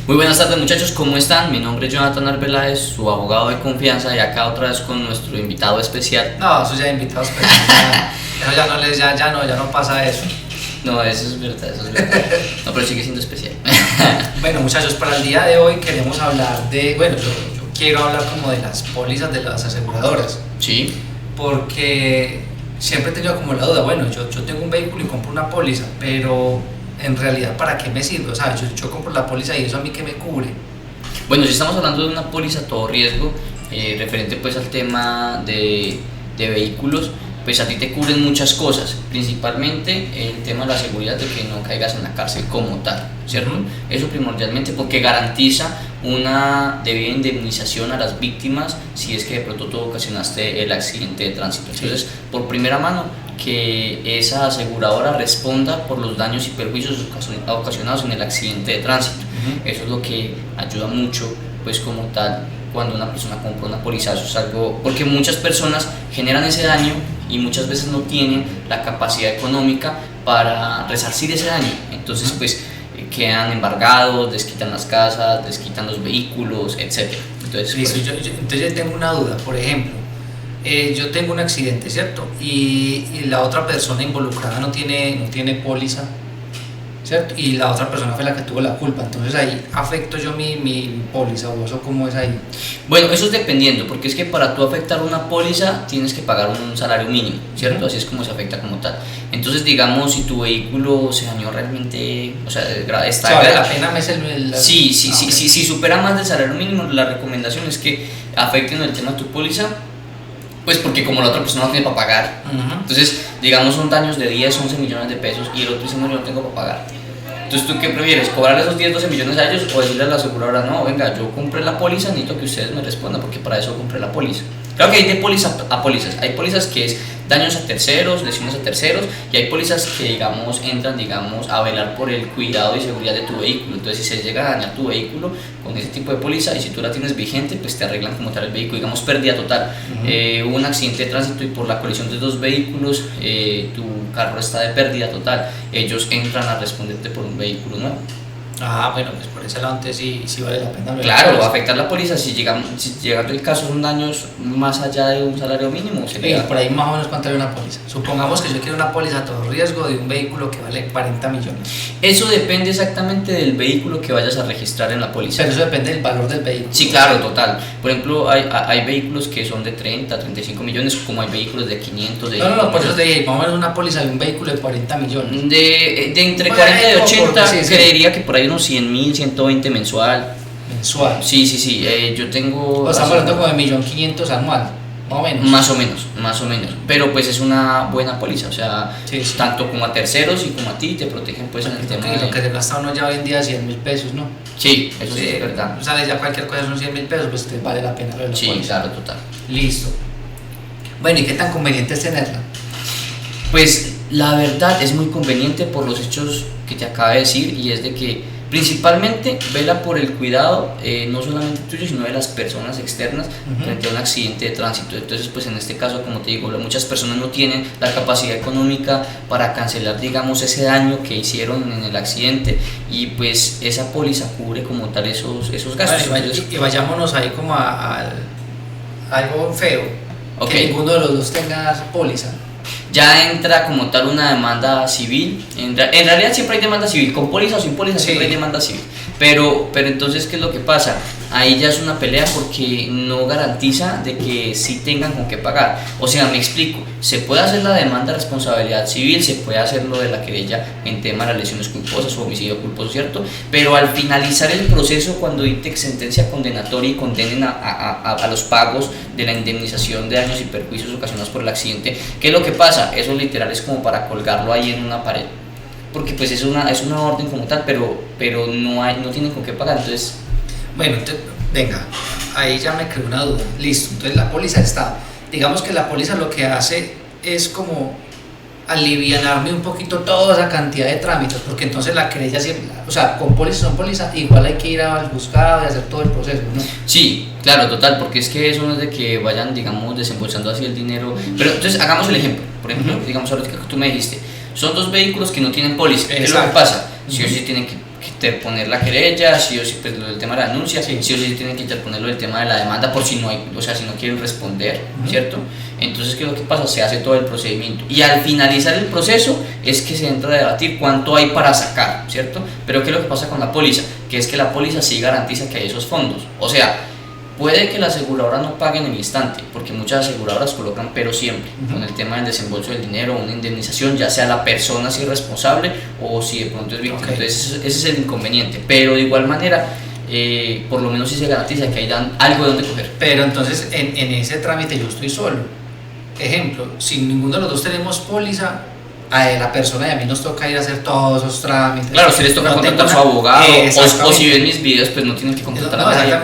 Muy buenas tardes muchachos, ¿cómo están? Mi nombre es Jonathan Arbeláez, su abogado de confianza y acá otra vez con nuestro invitado especial. No, eso ya invitados, pero ya no pasa eso. No, eso es verdad. No, pero sigue siendo especial. Bueno muchachos, para el día de hoy queremos hablar de, yo quiero hablar como de las pólizas de las aseguradoras. Sí. Porque siempre he tenido como la duda, yo tengo un vehículo y compro una póliza, pero en realidad ¿para qué me sirve? O sea, yo compro la póliza y eso a mí ¿qué me cubre? Bueno, si estamos hablando de una póliza a todo riesgo, referente pues al tema de vehículos, pues a ti te cubren muchas cosas, principalmente el tema de la seguridad de que no caigas en la cárcel como tal, ¿cierto? Eso primordialmente porque garantiza una debida indemnización a las víctimas si es que de pronto tú ocasionaste el accidente de tránsito. Entonces, por primera mano, que esa aseguradora responda por los daños y perjuicios ocasionados en el accidente de tránsito. Eso es lo que ayuda mucho, pues como tal, cuando una persona compra una póliza. Eso es algo, porque muchas personas generan ese daño y muchas veces no tienen la capacidad económica para resarcir ese daño. Entonces, pues quedan embargados, les quitan las casas, les quitan los vehículos, etc. Entonces, listo, pues, entonces yo tengo una duda, por ejemplo, yo tengo un accidente, ¿cierto? Y la otra persona involucrada no tiene póliza, ¿cierto? Y la otra persona fue la que tuvo la culpa, entonces ahí afecto yo mi póliza, o eso cómo es ahí. Bueno, eso es dependiendo, porque es que para tú afectar una póliza tienes que pagar un salario mínimo, ¿cierto? Así es como se afecta como tal. Entonces, digamos, si tu vehículo se dañó realmente, o sea, está ¿vale la pena mes el Sí, si supera más del salario mínimo, la recomendación es que afecten el tema de tu póliza, pues porque como la otra persona no tiene para pagar. Entonces, digamos, son daños de 10, 11 millones de pesos y el otro dice, no, yo no tengo para pagar. Entonces, ¿tú qué prefieres? ¿Cobrar esos 10, 12 millones a ellos o decirle a la aseguradora, no, venga, yo compré la póliza, necesito que ustedes me respondan porque para eso compré la póliza? Claro que hay de póliza a pólizas. Hay pólizas que es daños a terceros, lesiones a terceros, y hay pólizas que, digamos, entran, digamos, a velar por el cuidado y seguridad de tu vehículo. Entonces, si se llega a dañar tu vehículo con ese tipo de póliza y si tú la tienes vigente, pues te arreglan como tal el vehículo, digamos, pérdida total. Hubo un accidente de tránsito y por la colisión de dos vehículos, tu carro está de pérdida total. Ellos entran a responderte por un vehículo nuevo. Bueno, pues por ese lado antes sí vale la pena. Claro, va a afectar la póliza si llegando el caso son daños más allá de un salario mínimo. Por ahí más o menos cuánto vale una póliza. Supongamos que yo quiero una póliza a todo riesgo de un vehículo que vale 40 millones. Eso depende exactamente del vehículo que vayas a registrar en la póliza. Pero eso depende del valor del vehículo. Sí, claro, total. Por ejemplo, hay vehículos que son de 30, 35 millones, como hay vehículos de 500, de... No, por eso te dije, más o menos una póliza de un vehículo de 40 millones. De entre 40 y 80, creería que por ahí unos 100.000, 120 mensual. Mensual. Sí, yo tengo... Estamos hablando como de 1.500.000 anual, más o menos. Más o menos. Pero pues es una buena póliza, o sea, tanto como a terceros y como a ti te protegen pues en el tema de... Lo que se gasta uno ya hoy en día 100.000 pesos, ¿no? Sí, eso sí es verdad. O sea, ya cualquier cosa son 100.000 pesos, pues te vale la pena. Sí, póliza. Claro, total. Listo. Bueno, ¿y qué tan conveniente es tenerla? Pues la verdad es muy conveniente por los hechos que te acabo de decir, y es de que principalmente vela por el cuidado no solamente tuyo sino de las personas externas frente a un accidente de tránsito. Entonces pues en este caso, como te digo, muchas personas no tienen la capacidad económica para cancelar, digamos, ese daño que hicieron en el accidente, y pues esa póliza cubre como tal esos gastos. Bueno, y vayámonos ahí como a algo feo, que ninguno de los dos tenga póliza. Ya entra como tal una demanda civil. En realidad siempre hay demanda civil, con póliza o sin póliza siempre hay demanda civil. Pero entonces, ¿qué es lo que pasa? Ahí ya es una pelea porque no garantiza de que sí tengan con qué pagar. O sea, me explico, se puede hacer la demanda de responsabilidad civil, se puede hacer lo de la querella en tema de las lesiones culposas o homicidio culposo, ¿cierto? Pero al finalizar el proceso, cuando dicte sentencia condenatoria y condenen a los pagos de la indemnización de daños y perjuicios ocasionados por el accidente, ¿qué es lo que pasa? Eso literal es como para colgarlo ahí en una pared, porque pues es una orden como tal, pero no tienen con qué pagar. Entonces, bueno, venga, ahí ya me creó una duda. Listo, entonces la póliza está. Digamos que la póliza lo que hace es como alivianarme un poquito toda esa cantidad de trámites, porque entonces la querella siempre, o sea, con póliza o no póliza, igual hay que ir al juzgado y hacer todo el proceso, ¿no? Sí, claro, total, porque es que eso no es de que vayan, digamos, desembolsando así el dinero. Pero entonces hagamos el ejemplo. Por ejemplo, digamos ahorita que tú me dijiste, son dos vehículos que no tienen póliza. ¿Qué es lo que pasa? Sí o sí tienen que interponer la querella, sí o sí, pues lo del tema de la denuncia, sí o sí tienen que interponerlo del tema de la demanda por si no hay, o sea, si no quieren responder, ¿cierto? Entonces, ¿qué es lo que pasa? Se hace todo el procedimiento y al finalizar el proceso es que se entra a debatir cuánto hay para sacar, ¿cierto? Pero ¿qué es lo que pasa con la póliza? Que es que la póliza sí garantiza que hay esos fondos, o sea, puede que la aseguradora no pague en el instante, porque muchas aseguradoras colocan pero siempre, con el tema del desembolso del dinero, una indemnización, ya sea la persona si es responsable o si de pronto es víctima. Entonces ese es el inconveniente, pero de igual manera, por lo menos sí se garantiza que hay algo de donde coger. Pero entonces en ese trámite yo estoy solo. Ejemplo, si ninguno de los dos tenemos póliza, a la persona y a mí nos toca ir a hacer todos esos trámites. Claro, si les toca contratar a su abogado, o si ven mis videos, pues no tienen que contratar a nadie.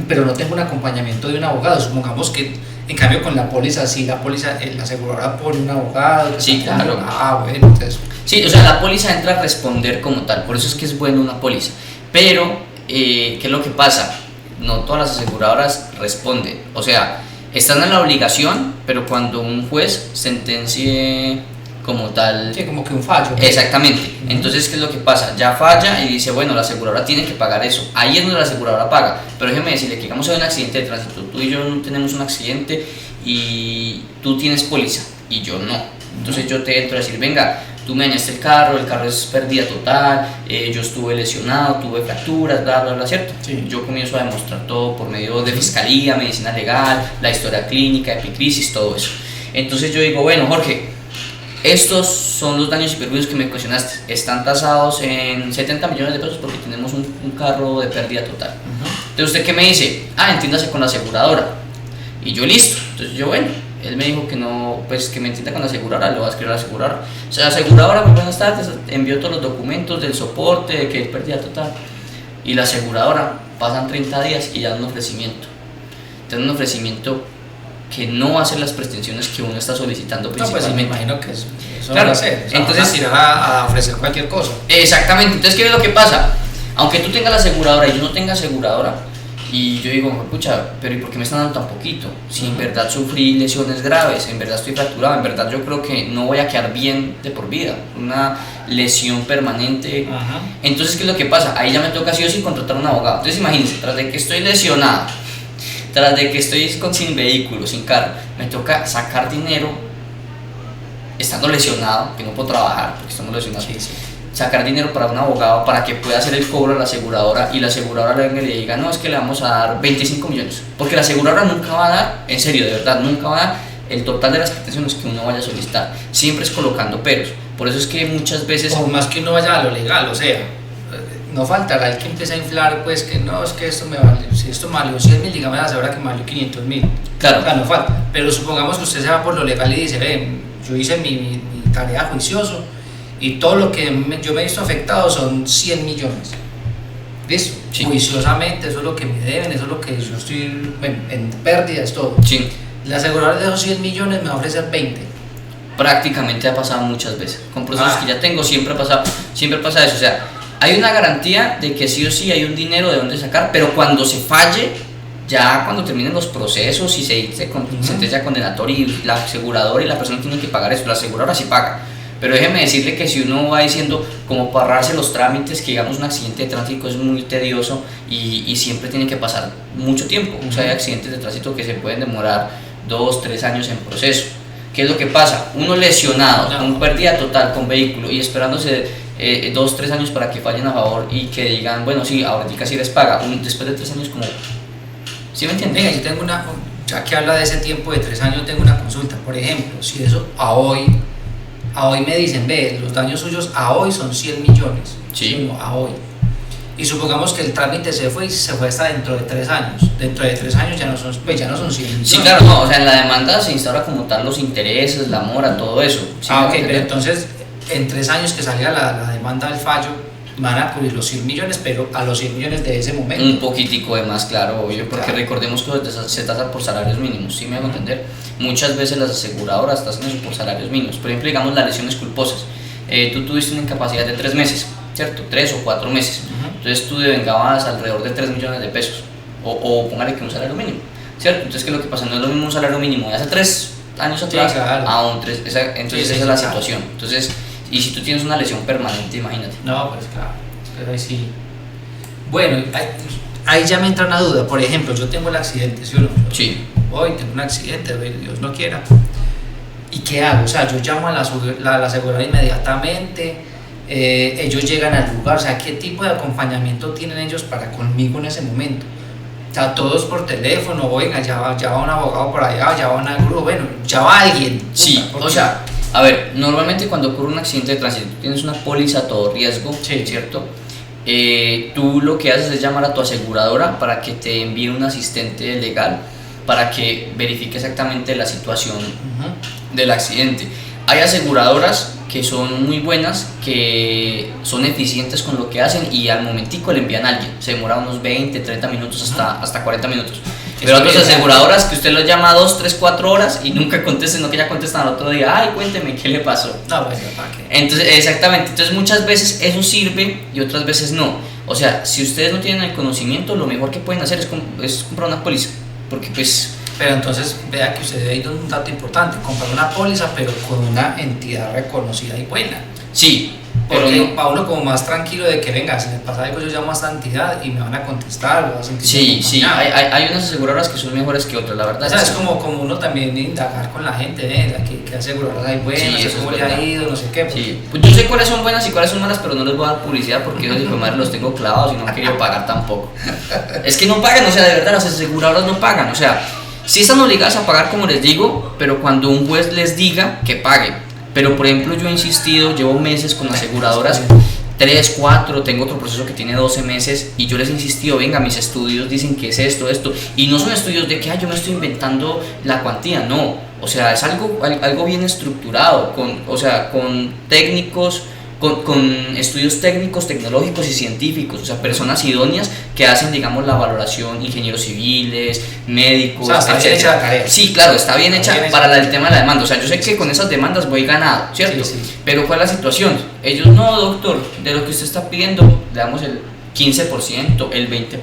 Pero no tengo un acompañamiento de un abogado. Supongamos que, en cambio, con la póliza, sí, la aseguradora pone un abogado. Sí, claro. Bueno, entonces. Sí, o sea, la póliza entra a responder como tal, por eso es que es bueno una póliza. Pero, ¿qué es lo que pasa? No todas las aseguradoras responden. O sea, están en la obligación, pero cuando un juez sentencie como tal. Sí, como que un fallo. Exactamente. Entonces, ¿qué es lo que pasa? Ya falla y dice, bueno, la aseguradora tiene que pagar eso. Ahí es donde la aseguradora paga. Pero déjeme decirle que digamos hay un accidente de tránsito. Tú y yo no tenemos un accidente y tú tienes póliza y yo no. Entonces yo te entro a decir, venga, tú me dañaste el carro es pérdida total, yo estuve lesionado, tuve fracturas, bla, bla, bla, ¿cierto? Sí. Yo comienzo a demostrar todo por medio de fiscalía, medicina legal, la historia clínica, epicrisis, todo eso. Entonces yo digo, bueno, Jorge, estos son los daños y perjuicios que me cuestionaste. Están tasados en 70 millones de pesos porque tenemos un carro de pérdida total. Entonces, ¿usted qué me dice? Entiéndase con la aseguradora. Y yo, listo. Entonces, yo, bueno, él me dijo que no, pues que me entienda con la aseguradora, le voy a escribir a la aseguradora. O sea, la aseguradora, muy buenas tardes, envió todos los documentos del soporte, de que es pérdida total. Y la aseguradora, pasan 30 días y ya dan un ofrecimiento. Te dan un ofrecimiento que no va a hacer las pretensiones que uno está solicitando principalmente. No, pues me imagino que eso claro, no va a hacer. O sea, entonces van a ofrecer cualquier cosa. Exactamente. Entonces, ¿qué es lo que pasa? Aunque tú tengas la aseguradora y yo no tenga aseguradora, y yo digo, pucha, pero ¿y por qué me están dando tan poquito? Si en verdad sufrí lesiones graves, en verdad estoy fracturado, en verdad yo creo que no voy a quedar bien de por vida, una lesión permanente. Entonces, ¿qué es lo que pasa? Ahí ya me toca sí o sí contratar un abogado. Entonces, imagínense, tras de que estoy lesionado, tras de que estoy sin vehículo, sin carro, me toca sacar dinero estando lesionado, que no puedo trabajar porque estamos lesionados. Sí. Sacar dinero para un abogado para que pueda hacer el cobro a la aseguradora y la aseguradora le diga, no, es que le vamos a dar 25 millones. Porque la aseguradora nunca va a dar, en serio, de verdad, nunca va a dar el total de las pretensiones que uno vaya a solicitar. Siempre es colocando peros. Por eso es que muchas veces. O más que uno vaya a lo legal, o sea, no faltará el que empiece a inflar, pues que no, es que esto me vale, si esto me valió 100.000, dígame la aseguradora que me valió 500.000. Claro. O sea, no falta. Pero supongamos que usted se va por lo legal y dice, yo hice mi tarea juicioso y todo lo que yo me he visto afectado son 100 millones. ¿Listo? Sí. Juiciosamente, eso es lo que me deben, eso es lo que yo estoy en pérdidas, todo. Sí. La aseguradora de esos 100 millones me va a ofrecer 20. Prácticamente ha pasado muchas veces. Con procesos que ya tengo siempre pasa eso. O sea, hay una garantía de que sí o sí hay un dinero de dónde sacar, pero cuando se falle, ya cuando terminen los procesos y se dice con sentencia condenatoria y la aseguradora y la persona tienen que pagar eso, la aseguradora sí paga. Pero déjeme decirle que si uno va diciendo como para ahorrarse los trámites, que digamos un accidente de tránsito es muy tedioso y siempre tiene que pasar mucho tiempo. O sea, hay accidentes de tránsito que se pueden demorar 2, 3 años en proceso. ¿Qué es lo que pasa? Uno lesionado, con pérdida total, con vehículo y esperándose 2, 3 años para que fallen a favor y que digan, bueno, sí, ahorita sí les paga. Después de 3 años como... ¿Sí me entiendes? Venga, yo tengo ya que habla de ese tiempo de 3 años, tengo una consulta. Por ejemplo, si eso a hoy me dicen, los daños suyos a hoy son 100 millones. Sí. No, a hoy. Y supongamos que el trámite se fue hasta dentro de 3 años. Dentro de 3 años ya no son 100 millones. Sí, claro, no, o sea, en la demanda se instaura como tal los intereses, la mora, todo eso. ¿Sí? Ok, pero entonces en 3 años que salga la demanda del fallo, van a cubrir los 100 millones, pero a los 100 millones de ese momento. Un poquitico de más, claro, obvio, porque claro. Recordemos que se tasa por salarios mínimos, ¿sí me hago entender? Muchas veces las aseguradoras tasan eso por salarios mínimos. Por ejemplo, digamos las lesiones culposas. Tú tuviste una incapacidad de 3 meses, ¿cierto? 3 o 4 meses. Entonces tú devengabas alrededor de 3 millones de pesos. O póngale que un salario mínimo, ¿cierto? Entonces, ¿qué es lo que pasa? No es lo mismo un salario mínimo de hace 3 años atrás a un 3. Entonces, esa es la situación. Entonces, y si tú tienes una lesión permanente, imagínate. No, pues claro. pero ahí sí. Bueno, ahí ya me entra una duda. Por ejemplo, yo tengo el accidente, ¿sí o no? Sí. Hoy tengo un accidente, Dios no quiera. ¿Y qué hago? O sea, yo llamo a la aseguradora inmediatamente, ellos llegan al lugar, o sea, ¿qué tipo de acompañamiento tienen ellos para conmigo en ese momento? O sea, todos por teléfono, oiga, ya va un abogado por allá, ya va una grúa, bueno, ya va alguien. Sí, o sea, a ver, normalmente cuando ocurre un accidente de tránsito, tienes una póliza a todo riesgo, sí, ¿cierto? Tú lo que haces es llamar a tu aseguradora para que te envíe un asistente legal para que verifique exactamente la situación del accidente. Hay aseguradoras que son muy buenas, que son eficientes con lo que hacen y al momentico le envían a alguien. Se demora unos 20, 30 minutos hasta 40 minutos. Pero otras aseguradoras que usted los llama 2, 3, 4 horas y nunca contesten, no que ya contestan al otro día, ay, cuénteme, ¿qué le pasó? No, pues, ¿para qué? Entonces, exactamente, entonces muchas veces eso sirve y otras veces no. O sea, si ustedes no tienen el conocimiento, lo mejor que pueden hacer es comprar una póliza, porque pues... Pero entonces, vea que usted ha ido un dato importante, comprar una póliza, pero con una entidad reconocida y buena. Sí, porque pero no, para uno como más tranquilo de que venga, si me pasa algo yo llamo a esta entidad y me van a contestar, voy a sentir sí, hay unas aseguradoras que son mejores que otras, la verdad. O sea, es como uno también indagar con la gente, que aseguradoras hay buenas, sí, cómo le ha ido, no sé qué. Sí. Pues yo sé cuáles son buenas y cuáles son malas, pero no les voy a dar publicidad porque esos hijos de madre los tengo clavados y no han querido pagar tampoco. Es que no pagan, o sea, de verdad las aseguradoras no pagan, o sea, sí están obligadas a pagar como les digo, pero cuando un juez les diga que paguen. Pero por ejemplo yo he insistido, llevo meses con aseguradoras, 3, 4, tengo otro proceso que tiene 12 meses y yo les he insistido, venga, mis estudios dicen que es esto, y no son estudios de que yo me estoy inventando la cuantía, no, o sea, es algo bien estructurado, con técnicos, con estudios técnicos, tecnológicos y científicos, o sea, personas idóneas que hacen, digamos, la valoración, ingenieros civiles, médicos, o sea, está bien hecha la tarea. Sí, claro, está bien hecha para el tema de la demanda, o sea, yo sé que con esas demandas voy ganado, ¿cierto? Sí. Pero ¿cuál es la situación? Ellos, no, doctor, de lo que usted está pidiendo, le damos el 15%, el 20%,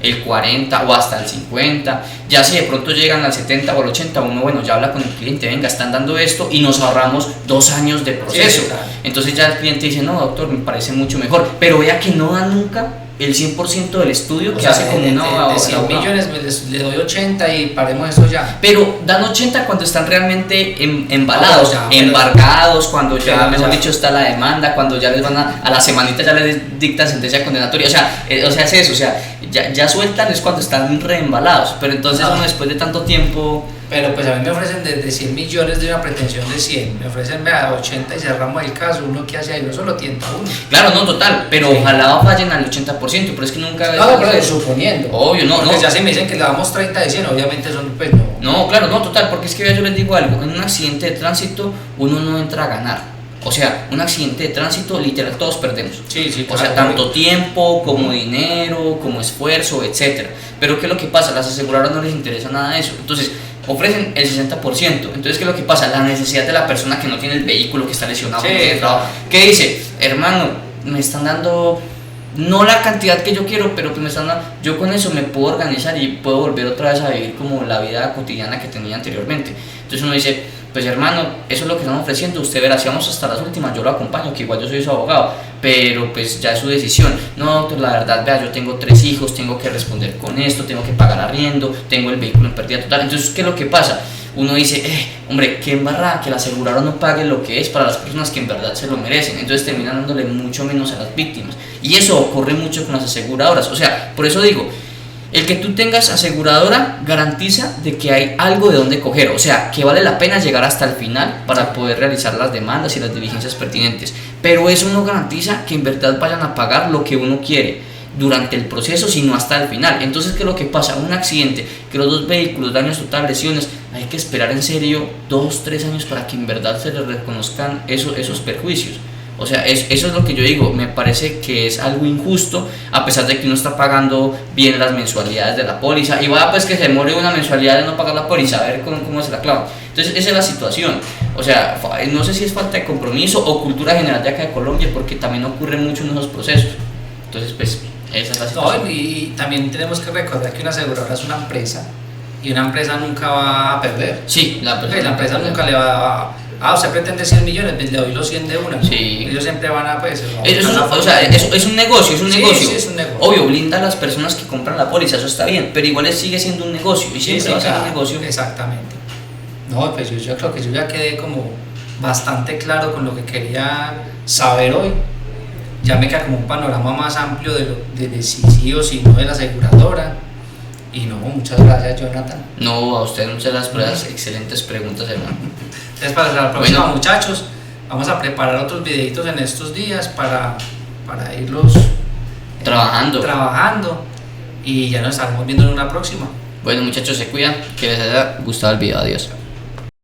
el 40% o hasta el 50%, ya si de pronto llegan al 70% o al 80%, uno, bueno, ya habla con el cliente, venga, están dando esto y nos ahorramos 2 años de proceso. Sí, claro. Entonces ya el cliente dice, no, doctor, me parece mucho mejor, pero vea que no da nunca el 100% del estudio que hace como una... De 100 millones le doy 80 y paremos eso ya. Pero dan 80 cuando están realmente embalados, ya, embargados, cuando ya, mejor ya. dicho, está la demanda, cuando ya les van a la semanita ya les dictan sentencia condenatoria, o sea, es eso, o sea, ya sueltan es cuando están reembalados, pero entonces uno después de tanto tiempo... Pero pues a mí me ofrecen desde 100 millones de una pretensión de 100, me ofrecen vea, 80 y cerramos el caso, uno que hace ahí, no solo tienta uno. Claro, no, total, pero ojalá fallen al 80%, pero es que nunca... No, pero suponiendo. Obvio, no, porque no. ya si me dicen que le damos 30 de 100, obviamente son pues no. No, claro, no, total, porque es que yo les digo algo, en un accidente de tránsito uno no entra a ganar. O sea, un accidente de tránsito, literal, todos perdemos. Sí, o sea, tanto tiempo, como dinero, como esfuerzo, etcétera. Pero ¿qué es lo que pasa? Las aseguradoras no les interesa nada de eso. Entonces, ofrecen el 60%. Entonces, ¿qué es lo que pasa? La necesidad de la persona que no tiene el vehículo, que está lesionado, que no tiene trabajo. ¿Qué dice? Hermano, me están dando... No la cantidad que yo quiero, pero que me están dando, yo con eso me puedo organizar y puedo volver otra vez a vivir como la vida cotidiana que tenía anteriormente. Entonces uno dice, pues hermano, eso es lo que están ofreciendo, usted verá, si vamos hasta las últimas, yo lo acompaño, que igual yo soy su abogado, pero pues ya es su decisión. No, doctor, la verdad, vea, yo tengo 3 hijos, tengo que responder con esto, tengo que pagar arriendo, tengo el vehículo en pérdida total. Entonces, ¿qué es lo que pasa? Uno dice, hombre, qué embarrada que la aseguradora no pague lo que es para las personas que en verdad se lo merecen. Entonces terminan dándole mucho menos a las víctimas. Y eso ocurre mucho con las aseguradoras. O sea, por eso digo, el que tú tengas aseguradora garantiza de que hay algo de donde coger. O sea, que vale la pena llegar hasta el final para poder realizar las demandas y las diligencias pertinentes. Pero eso no garantiza que en verdad vayan a pagar lo que uno quiere durante el proceso, sino hasta el final. Entonces, ¿qué es lo que pasa? Un accidente, que los 2 vehículos, daños totales, lesiones, hay que esperar en serio 2, 3 años para que en verdad se les reconozcan esos perjuicios. O sea, eso es lo que yo digo, me parece que es algo injusto, a pesar de que uno está pagando bien las mensualidades de la póliza, y va pues que se demore una mensualidad de no pagar la póliza, a ver cómo se la clavan. Entonces esa es la situación, o sea, no sé si es falta de compromiso o cultura general de acá de Colombia, porque también ocurre mucho en esos procesos. Entonces pues esa es la situación. No, y también tenemos que recordar que una aseguradora es una empresa, y una empresa nunca va a perder. Sí, la empresa nunca le va usted pretende 100 millones, pues le doy los 100 de una, ¿no? Sí. Ellos siempre van a, pues, O sea, es un negocio, Sí, sí, es un negocio. Obvio, blinda a las personas que compran la póliza, eso está bien, pero igual sigue siendo un negocio y siempre va a ser un negocio. Exactamente. No, pues yo creo que yo ya quedé como bastante claro con lo que quería saber hoy. Ya me queda como un panorama más amplio de si sí o si no de la aseguradora. Y no, muchas gracias, Jonathan. No, a usted muchas gracias por esas excelentes preguntas, hermano. Entonces, para la próxima, Bueno, muchachos, vamos a preparar otros videitos en estos días para irlos trabajando y ya nos estaremos viendo en una próxima. Bueno, muchachos, se cuidan, que les haya gustado el video, adiós.